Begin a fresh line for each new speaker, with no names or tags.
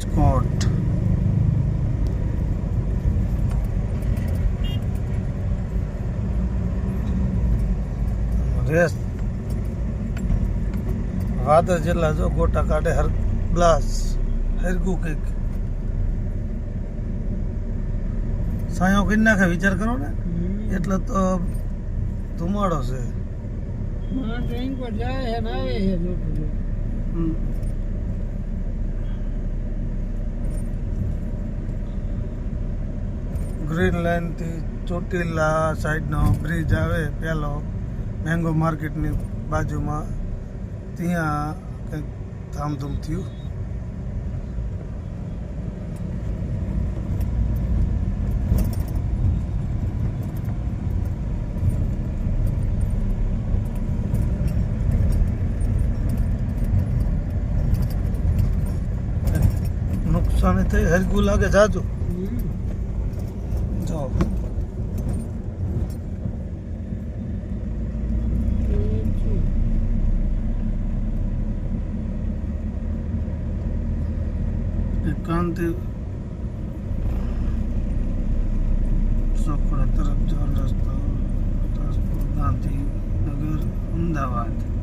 કોટ race વાદળ જેટલા જો ગોટા કાઢે હર ગ્લાસ હરગું કંઈક સાયો કરી નાખે વિચાર કરો ને એટલે તો ધુમાડો છે
ટ્રેન પર જાય છે ને આવે છે
ગ્રીન લાઈન થી ચોટીલા સાઈડનો બ્રિજ આવે પેલો મેંગો માર્કેટની બાજુમાં ત્યાં કંઈક ધામધૂમ થયું નુકસાની થઈ હરગું લાગે જાજુ જો એકાંતિ ચોકડા તરફ જવાનો રસ્તો ગાંધીનગર અમદાવાદ